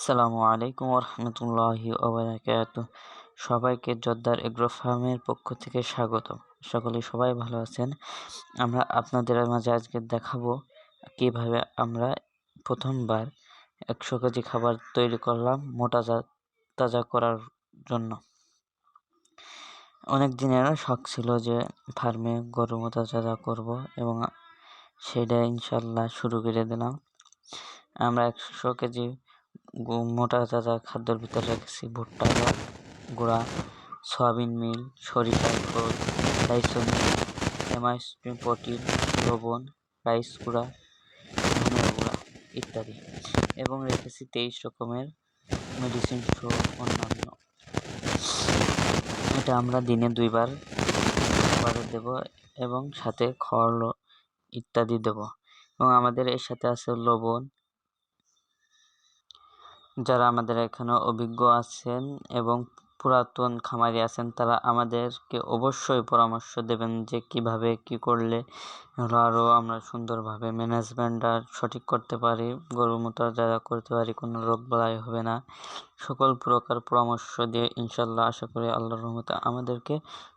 আসসালামু আলাইকুম রহমতুল্লাহি ওবারাকাতুহ। সবাইকে জোদ্দার এগ্রো ফার্মের পক্ষ থেকে স্বাগত। সকলে সবাই ভালো আছেন। আমরা আপনাদের মাঝে আজকে দেখাবো কিভাবে আমরা প্রথমবার 100 কেজি খাবার তৈরি করলাম মোটা তাজা করার জন্য। অনেক দিনের শখ ছিল যে ফার্মে গরু মোটা তাজা করব এবং সেটা ইনশাল্লাহ শুরু করে দিলাম। আমরা 100 কেজি মোটা তাজা খাদ্যের ভিতরে রেখেছি ভুট্টা গুঁড়া, সয়াবিন মিল, সরিষার খোল, লাইসোমিল, অ্যামাইনো প্রোটিন, লবণ, রাইস গুঁড়া, ধনিয়া গুঁড়া ইত্যাদি, এবং রেখেছি 23 রকমের মেডিসিন সহ অন্যান্য। এটা আমরা দিনে 2 বার খাবারে দেব এবং সাথে খড় ইত্যাদি দেব। এবং আমাদের এর সাথে আছে লবণ। যারা আমাদের এখানে অভিজ্ঞ আছেন এবং পুরাতন খামারি আছেন তারা আমাদেরকে অবশ্যই পরামর্শ দেবেন যে কিভাবে কি করলে আরও আমরা সুন্দরভাবে ম্যানেজমেন্ট আর সঠিক করতে পারি, গরুর মোটা তাজা করতে পারি, কোনো রোগ বালাই হবে না। সকল প্রকার পরামর্শ দিয়ে ইনশাল্লাহ আশা করি আল্লাহর রহমতে আমাদেরকে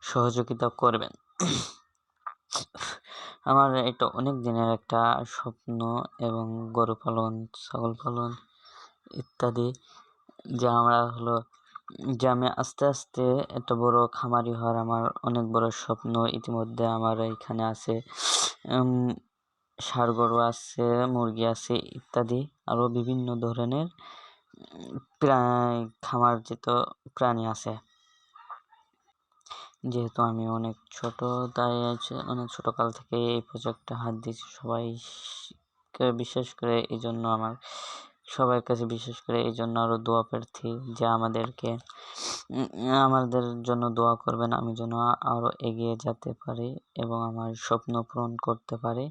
সহযোগিতা করবেন। আমার এটা অনেক দিনের একটা স্বপ্ন এবং গরু পালন, ছাগল পালন ইত্যাদি, যে আমি আস্তে আস্তে একটা বড় খামারি হওয়ার আমার অনেক বড় স্বপ্ন। ইতিমধ্যে আমার এখানে আছে ষাঁড় গরু আছে, মুরগি আছে ইত্যাদি আরও বিভিন্ন ধরনের খামারজাত প্রাণী আছে। যেহেতু আমি অনেক ছোট, তাই অনেক ছোট কাল থেকে এই প্রজেক্টে হাত দিয়েছি। সবাইকে বিশেষ করে এই জন্য সবার কাছে বিশেষ করে এই জন্য আরও দোয়া প্রার্থী যে আমাদের জন্য দোয়া করবেন, আমি যেন আরও এগিয়ে যেতে পারি এবং আমার স্বপ্ন পূরণ করতে পারি।